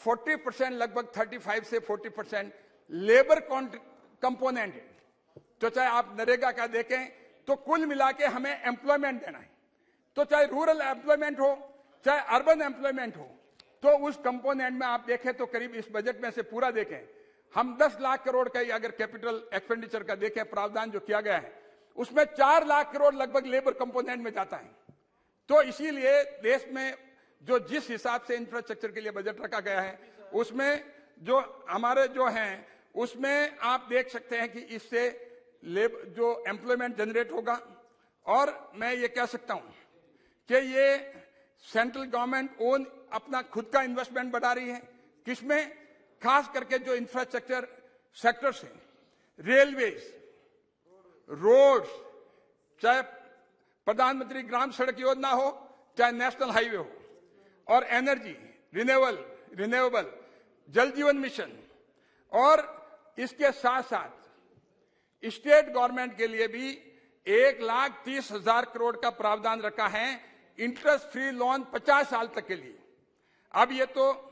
40% लगभग 35 से 40% लेबर कंपोनेंट है। तो चाहे आप नरेगा का देखें तो कुल मिला के हमें एम्प्लॉयमेंट देना है, तो चाहे रूरल एम्प्लॉयमेंट हो चाहे अर्बन एम्प्लॉयमेंट हो, तो उस कंपोनेंट में आप देखें तो करीब इस बजट में से पूरा देखें हम 10 लाख करोड़ का ही अगर कैपिटल एक्सपेंडिचर का देखें प्रावधान जो किया गया है उसमें 4 लाख करोड़ लगभग लेबर कंपोनेंट में जाता है। तो इसीलिए देश में जो जिस हिसाब से इंफ्रास्ट्रक्चर के लिए बजट रखा गया है उसमें जो हमारे जो हैं उसमें आप देख सकते हैं कि इससे जो एम्प्लॉयमेंट जनरेट होगा। और मैं ये कह सकता हूं कि ये सेंट्रल गवर्नमेंट ओन अपना खुद का इन्वेस्टमेंट बढ़ा रही है, किसमें, खास करके जो इंफ्रास्ट्रक्चर सेक्टर्स हैं, रेलवेज, रोड्स, चाहे प्रधानमंत्री ग्राम सड़क योजना हो चाहे नेशनल हाईवे हो, और एनर्जी, रिन्यूएबल, जल जीवन मिशन। और इसके साथ साथ स्टेट गवर्नमेंट के लिए भी 1,30,000 करोड़ का प्रावधान रखा है इंटरेस्ट फ्री लोन 50 साल तक के लिए। अब ये तो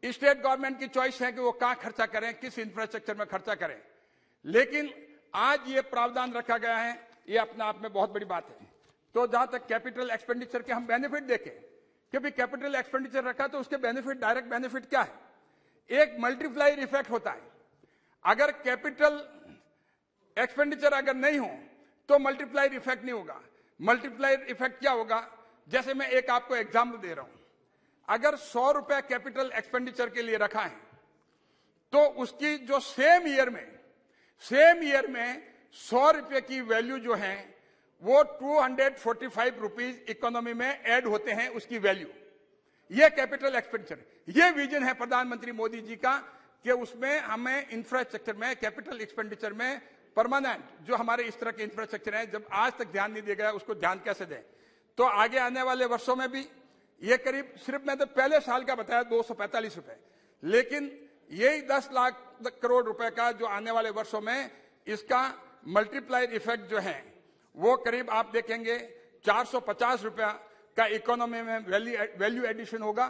स्टेट गवर्नमेंट की चॉइस है कि वो कहां खर्चा करें, किस इंफ्रास्ट्रक्चर में खर्चा करें, लेकिन आज ये प्रावधान रखा गया है, ये अपने आप में बहुत बड़ी बात है। तो जहां तक कैपिटल एक्सपेंडिचर के हम बेनिफिट देखें कि भी कैपिटल एक्सपेंडिचर रखा तो उसके बेनिफिट, डायरेक्ट बेनिफिट क्या है, एक मल्टीप्लायर इफेक्ट होता है। अगर कैपिटल एक्सपेंडिचर अगर नहीं हो तो मल्टीप्लायर इफेक्ट नहीं होगा। मल्टीप्लायर इफेक्ट क्या होगा, जैसे मैं एक आपको एग्जाम्पल दे रहा हूं, अगर 100 रुपए कैपिटल एक्सपेंडिचर के लिए रखा है तो उसकी जो सेम ईयर में 100 रुपए की वैल्यू जो है वो 245 रुपीज इकोनॉमी में ऐड होते हैं, उसकी वैल्यू। ये कैपिटल एक्सपेंडिचर, ये विजन है प्रधानमंत्री मोदी जी का कि उसमें हमें इंफ्रास्ट्रक्चर में, कैपिटल एक्सपेंडिचर में परमानेंट जो हमारे इस तरह के इंफ्रास्ट्रक्चर हैं, जब आज तक ध्यान नहीं दिया गया, उसको ध्यान कैसे दें। तो आगे आने वाले वर्षों में भी ये करीब, सिर्फ मैं तो पहले साल का बताया 245 रुपए, लेकिन यही 10 लाख करोड़ रुपए का जो आने वाले वर्षों में इसका मल्टीप्लायर इफेक्ट जो है वो करीब आप देखेंगे 450 रुपया का इकोनॉमी में वैल्यू एडिशन होगा।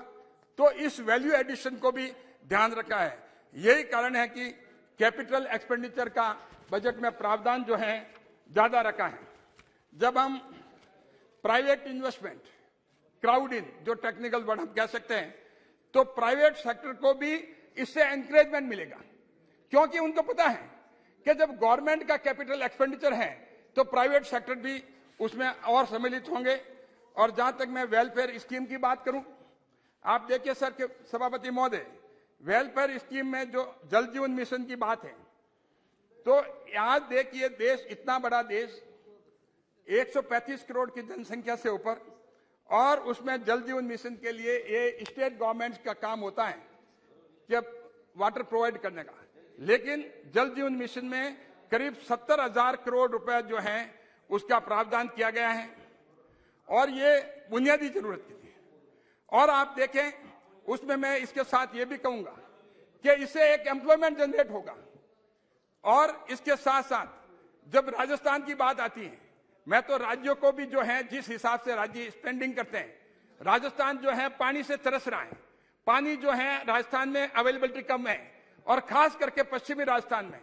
तो इस वैल्यू एडिशन को भी ध्यान रखा है। यही कारण है कि कैपिटल एक्सपेंडिचर का बजट में प्रावधान जो है ज्यादा रखा है। जब हम प्राइवेट इन्वेस्टमेंट, क्राउड इन, जो टेक्निकल वर्ड हम कह सकते हैं, तो प्राइवेट सेक्टर को भी इससे एनकरेजमेंट मिलेगा, क्योंकि उनको पता है कि जब गवर्नमेंट का कैपिटल एक्सपेंडिचर है तो प्राइवेट सेक्टर भी उसमें और सम्मिलित होंगे। और जहां तक मैं वेलफेयर स्कीम की बात करूं, आप देखिए सर के सभापति महोदय, वेलफेयर स्कीम में जो जल जीवन मिशन की बात है, तो आज देखिए देश, इतना बड़ा देश, 135 करोड़ की जनसंख्या से ऊपर, और उसमें जल जीवन मिशन के लिए ये स्टेट गवर्नमेंट का काम होता है जब वाटर प्रोवाइड करने का, लेकिन जल जीवन मिशन में करीब 70,000 करोड़ रुपए जो है उसका प्रावधान किया गया है, और ये बुनियादी जरूरत की थी। और आप देखें उसमें मैं इसके साथ ये भी कहूंगा कि इससे एक एम्प्लॉयमेंट जनरेट होगा। और इसके साथ साथ जब राजस्थान की बात आती है, मैं तो राज्यों को भी जो है, जिस हिसाब से राज्य स्पेंडिंग करते हैं, राजस्थान जो है पानी से तरस रहा है। पानी जो है राजस्थान में अवेलेबिलिटी कम है, और खास करके पश्चिमी राजस्थान में।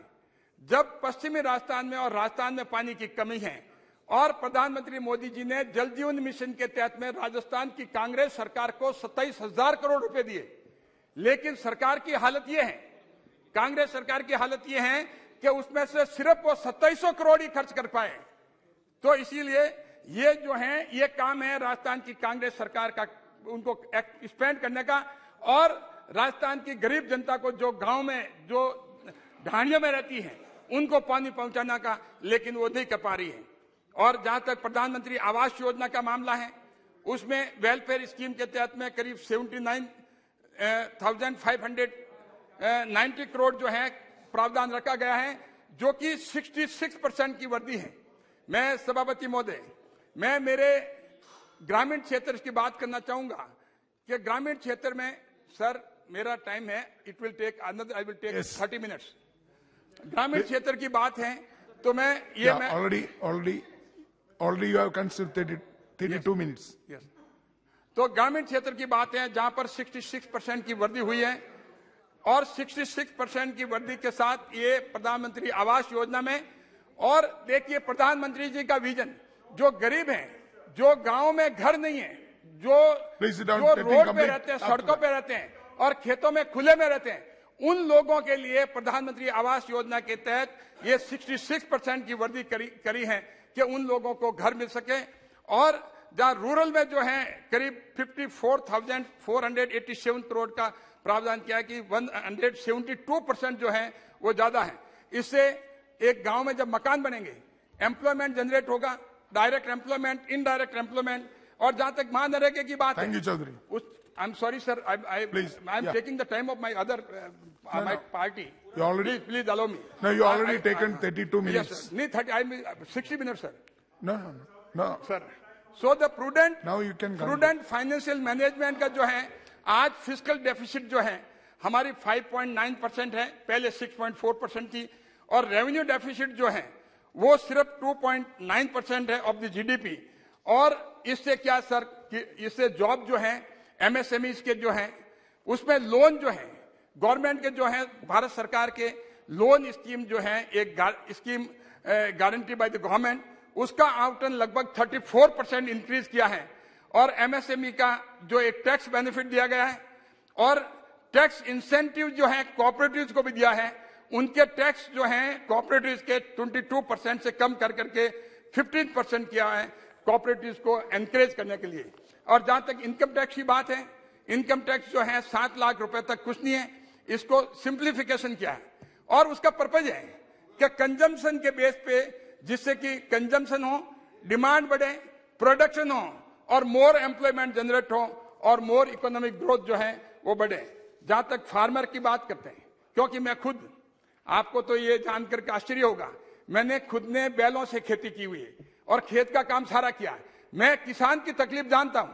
जब पश्चिमी राजस्थान में और राजस्थान में पानी की कमी है, और प्रधानमंत्री मोदी जी ने जल जीवन मिशन के तहत में राजस्थान की कांग्रेस सरकार को 27,000 करोड़ रुपए दिए, लेकिन सरकार की हालत यह है, कांग्रेस सरकार की हालत यह है कि उसमें से सिर्फ वो 2700 करोड़ ही खर्च कर पाए। तो इसीलिए ये जो है, ये काम है राजस्थान की कांग्रेस सरकार का, उनको स्पेंड करने का, और राजस्थान की गरीब जनता को जो गांव में, जो ढाणियों में रहती है, उनको पानी पहुंचाने का, लेकिन वो नहीं कर पा रही है। और जहां तक प्रधानमंत्री आवास योजना का मामला है, उसमें वेलफेयर स्कीम के तहत में करीब 79,590 करोड़ जो है प्रावधान रखा गया है, जो कि 66% की वृद्धि है। मैं सभापति महोदय, मैं मेरे ग्रामीण क्षेत्र की बात करना चाहूंगा कि ग्रामीण क्षेत्र में, सर मेरा टाइम है, it will take another, I will take 30 minutes. ग्रामीण क्षेत्र की बात है तो मैं ये, मैं already you have consumed 32 minutes. Yes. तो ग्रामीण क्षेत्र की बात है जहां पर 66% की वृद्धि हुई है, और 66% की वृद्धि के साथ ये प्रधानमंत्री आवास योजना में। और देखिए प्रधानमंत्री जी का विजन, जो गरीब हैं, जो गांव में घर नहीं है, जो रोड पे रहते हैं, सड़कों पे रहते हैं, और खेतों में खुले में रहते हैं, उन लोगों के लिए प्रधानमंत्री आवास योजना के तहत ये 66% की वृद्धि करी है कि उन लोगों को घर मिल सके। और जहां रूरल में जो है करीब 54,487 करोड़ का प्रावधान किया है कि 172% जो है वो ज्यादा है। इससे एक गांव में जब मकान बनेंगे, एम्प्लॉयमेंट जनरेट होगा, डायरेक्ट एम्प्लॉयमेंट, इनडायरेक्ट एम्प्लॉयमेंट। और जहां तक महानरेगा की बात है, Chaudhary, I'm sorry, sir. I'm taking the time of my other my party. You already, please allow me. No, you already taken 32 minutes. Yes, sir. 60 minutes, sir. No. Sir. So the prudent, Now you can prudent financial management का जो है, आज fiscal deficit जो है हमारी 5.9% है, पहले 6.4% थी, और revenue deficit जो है वो सिर्फ 2.9% है of the GDP। और इससे क्या सर, कि इससे जॉब जो है, MSMEs के जो है, उसमें लोन जो है, गवर्नमेंट के जो है, भारत सरकार के लोन स्कीम जो है, एक scheme guarantee by the government, उसका आवंटन लगभग 34% इंक्रीज किया है। और MSME का जो एक टैक्स बेनिफिट दिया गया है, और टैक्स इंसेंटिव जो है कोऑपरेटिव्स को भी दिया है। उनके टैक्स जो है कोऑपरेटिव्स के 22% से कम कर करके 15% किया है कोऑपरेटिव्स को एनकरेज करने के लिए। और जहां तक इनकम टैक्स की बात है, इनकम टैक्स जो है 7 लाख रुपए तक कुछ नहीं है, इसको सिंप्लीफिकेशन किया है। और उसका पर्पज है कि कंजम्पशन के बेस पे, जिससे कि कंजम्पशन हो, डिमांड बढ़े, प्रोडक्शन हो, और मोर एम्प्लॉयमेंट जनरेट हो, और मोर इकोनॉमिक ग्रोथ जो है वो बढ़े। जहां तक फार्मर की बात करते हैं, क्योंकि मैं खुद, आपको तो ये जानकर के आश्चर्य होगा, मैंने खुद ने बैलों से खेती की हुई है और खेत का काम सारा किया है। मैं किसान की तकलीफ जानता हूं,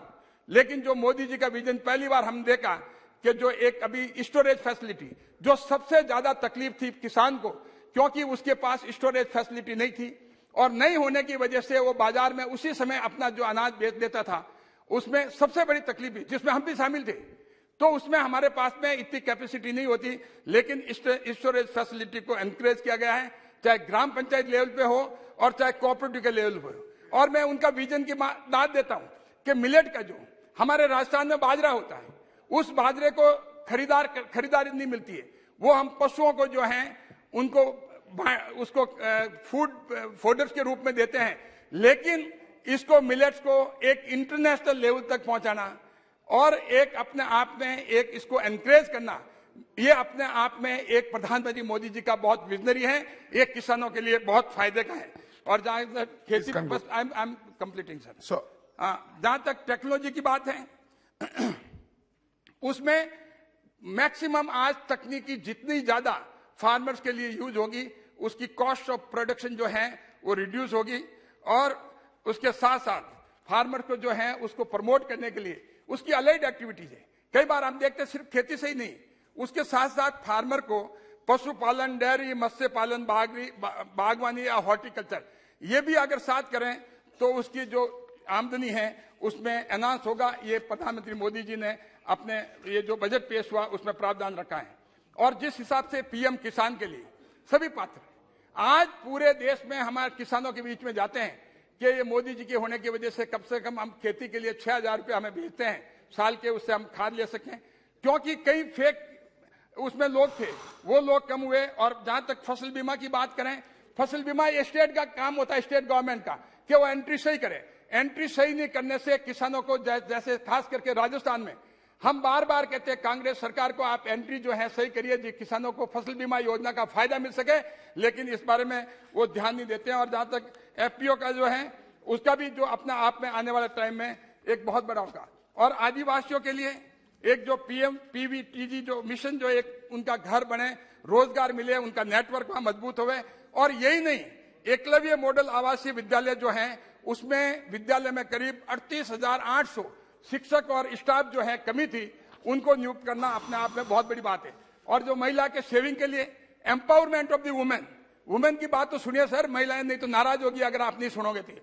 लेकिन जो मोदी जी का विजन पहली बार हम देखा कि जो एक अभी स्टोरेज फैसिलिटी, जो सबसे ज्यादा तकलीफ थी किसान को, क्योंकि उसके पास स्टोरेज फैसिलिटी नहीं थी और नहीं होने की वजह से वो बाजार में उसी समय अपना जो अनाज बेच देता था, उसमें सबसे बड़ी तकलीफ थी, जिसमें हम भी शामिल थे। तो उसमें हमारे पास में इतनी कैपेसिटी नहीं होती, लेकिन स्टोरेज फैसिलिटी को एनकरेज किया गया है, चाहे ग्राम पंचायत लेवल पे हो और चाहे कोऑपरेटिव के लेवल पे हो। और मैं उनका विजन की दाद देता हूं कि मिलेट का जो हमारे राजस्थान में बाजरा होता है, उस बाजरे को खरीदारी नहीं मिलती है, वो हम पशुओं को जो है उनको उसको फोडर्स के रूप में देते हैं। लेकिन इसको मिलेट्स को एक इंटरनेशनल लेवल तक पहुंचाना और एक अपने आप में एक इसको एनकरेज करना, ये अपने आप में एक प्रधानमंत्री मोदी जी का बहुत विजनरी है, ये किसानों के लिए बहुत फायदे का है। और जहां तक खेती, बस आई एम कंप्लीटिंग सर, जहां तक टेक्नोलॉजी की बात है, उसमें मैक्सिमम आज तकनीकी जितनी ज्यादा फार्मर्स के लिए यूज होगी, उसकी कॉस्ट ऑफ प्रोडक्शन जो है वो रिड्यूस होगी। और उसके साथ साथ फार्मर को जो है उसको प्रमोट करने के लिए उसकी अलाइड एक्टिविटीज है। कई बार हम देखते हैं सिर्फ खेती से ही नहीं, उसके साथ साथ फार्मर को पशुपालन, डेयरी, मत्स्य पालन, बागवानी या हॉर्टिकल्चर, ये भी अगर साथ करें तो उसकी जो आमदनी है उसमें एनहांस होगा। ये प्रधानमंत्री मोदी जी ने अपने ये जो बजट पेश हुआ उसमें प्रावधान रखा है। और जिस हिसाब से पीएम किसान के लिए सभी पात्र हैं, आज पूरे देश में हमारे किसानों के बीच में जाते हैं कि ये मोदी जी के होने की वजह से कम हम खेती के लिए 6,000 रुपये हमें भेजते हैं साल के, उससे हम खाद ले सकें, क्योंकि कई फेक उसमें लोग थे, वो लोग कम हुए। और जहां तक फसल बीमा की बात करें, फसल बीमा ये स्टेट का काम होता है, स्टेट गवर्नमेंट का, कि वो एंट्री सही करे। एंट्री सही नहीं करने से किसानों को, जैसे खास करके राजस्थान में हम बार बार कहते हैं कांग्रेस सरकार को, आप एंट्री जो है सही करिए जी, किसानों को फसल बीमा योजना का फायदा मिल सके, लेकिन इस बारे में वो ध्यान नहीं देते हैं। और जहां तक एफपीओ का जो है, उसका भी जो अपना आप में आने वाले टाइम में एक बहुत बड़ा होगा। और आदिवासियों के लिए एक जो पीएम पीवीटीजी जो मिशन, जो एक उनका घर बने, रोजगार मिले, उनका नेटवर्क वहां मजबूत होवे। और यही नहीं, एकलव्य मॉडल आवासीय विद्यालय जो है, उसमें विद्यालय में करीब 38,800 शिक्षक और स्टाफ जो है कमी थी, उनको नियुक्त करना अपने आप में बहुत बड़ी बात है। और जो महिला के सेविंग के लिए एम्पावरमेंट ऑफ द वुमेन की बात तो सुनिए सर, महिलाएं नहीं तो नाराज होगी अगर आप नहीं सुनोगे तो।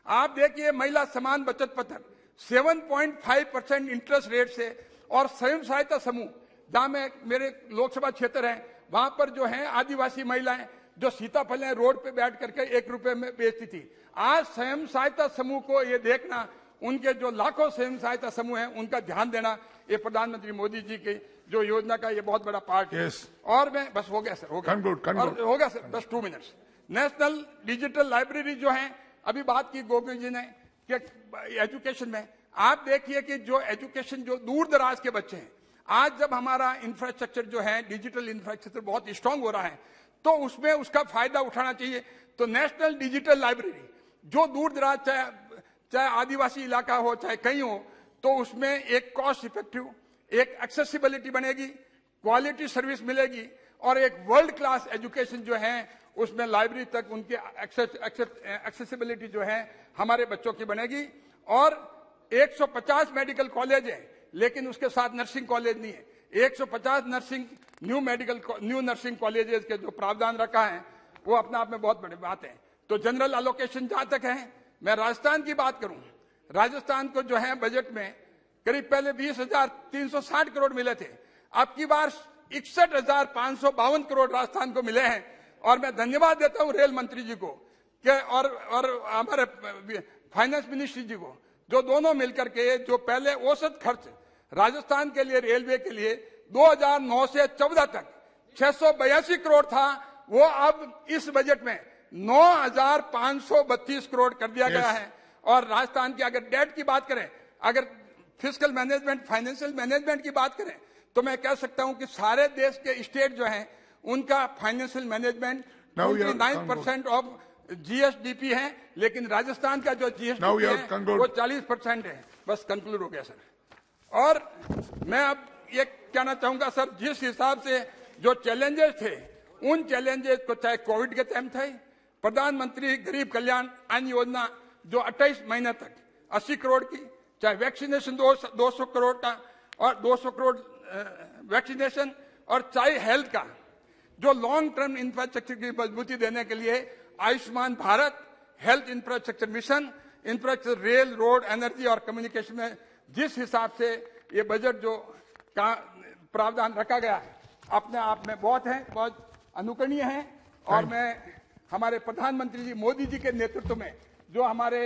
आप देखिए महिला समान बचत पत्र 7.5% इंटरेस्ट रेट से, और स्वयं सहायता समूह, जहां में मेरे लोकसभा क्षेत्र है, वहां पर जो है आदिवासी महिलाएं जो सीताफलें रोड पे बैठ करके 1 रुपए में बेचती थी, आज स्वयं सहायता समूह को ये देखना, उनके जो लाखों स्वयं सहायता समूह हैं उनका ध्यान देना, ये प्रधानमंत्री मोदी जी की जो योजना का ये बहुत बड़ा पार्ट है। और मैं बस हो गया सर, हो गया, हो गया सर, बस 2 मिनट्स। नेशनल डिजिटल लाइब्रेरी जो है, अभी बात की गोविंद जी ने कि एजुकेशन में, आप देखिए कि जो एजुकेशन जो दूर दराज के बच्चे हैं, आज जब हमारा इंफ्रास्ट्रक्चर जो है डिजिटल इंफ्रास्ट्रक्चर बहुत स्ट्रांग हो रहा है, तो उसमें उसका फायदा उठाना चाहिए। तो नेशनल डिजिटल लाइब्रेरी जो दूर दराज, चाहे आदिवासी इलाका हो चाहे कहीं हो, तो उसमें एक कॉस्ट इफेक्टिव, एक एक्सेसिबिलिटी बनेगी, क्वालिटी सर्विस मिलेगी, और एक वर्ल्ड क्लास एजुकेशन जो है उसमें लाइब्रेरी तक उनकी एक्सेसिबिलिटी जो है हमारे बच्चों की बनेगी। और 150 मेडिकल कॉलेज है, लेकिन उसके साथ नर्सिंग कॉलेज नहीं है। 150 न्यू नर्सिंग कॉलेजेस के जो प्रावधान रखा है, वो अपने आप में बहुत बड़ी बात है। तो जनरल एलोकेशन जहां तक है, मैं राजस्थान की बात करूं, राजस्थान को जो है बजट में करीब पहले 20,360 करोड़ मिले थे, अब की बार 61,552 करोड़ राजस्थान को मिले हैं। और मैं धन्यवाद देता हूं रेल मंत्री जी को और हमारे फाइनेंस मिनिस्ट्री जी को, जो दोनों मिलकर के, जो पहले औसत खर्च राजस्थान के लिए रेलवे के लिए 2009 से 14 तक 682 करोड़ था, वो अब इस बजट में 9,532 करोड़ कर दिया गया है। और राजस्थान की अगर डेट की बात करें, अगर फिस्कल मैनेजमेंट, फाइनेंशियल मैनेजमेंट की बात करें, तो मैं कह सकता हूं कि सारे देश के स्टेट जो हैं उनका फाइनेंशियल मैनेजमेंट 29% ऑफ जीएसडीपी है, लेकिन राजस्थान का जो जीएसडीपी है वो 40% है। बस कंक्लूड हो गया सर। और मैं अब ये कहना चाहूंगा सर, जिस हिसाब से जो चैलेंजेस थे, उन चैलेंजेस को चाहे कोविड के टाइम थे, प्रधानमंत्री गरीब कल्याण अन्न योजना जो 28 महीने तक 80 करोड़ की, चाहे वैक्सीनेशन 200 करोड़ का और 200 करोड़ वैक्सीनेशन, और चाहे हेल्थ का जो लॉन्ग टर्म इंफ्रास्ट्रक्चर की मजबूती देने के लिए Ayushman Bharat, health infrastructure mission, infrastructure rail, road, energy और कम्युनिकेशन में जिस हिसाब से ये बजट जो का प्रावधान रखा गया है अपने आप में बहुत अनुकरणीय है। और मैं हमारे प्रधानमंत्री जी मोदी जी के नेतृत्व में जो हमारे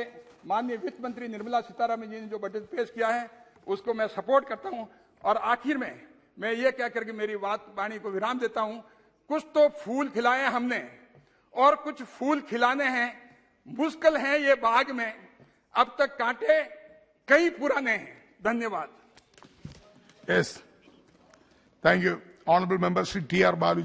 माननीय वित्त मंत्री निर्मला सीतारमण जी ने जो बजट पेश किया है उसको मैं सपोर्ट करता हूं। और आखिर में मैं ये कहकर के मेरी वाणी को विराम देता हूं, कुछ तो फूल खिलाए हमने और कुछ फूल खिलाने हैं, मुश्किल है ये बाग में, अब तक कांटे कई पुराने हैं। धन्यवाद। Yes. Thank you. Honorable Member Shri T.R. Balu.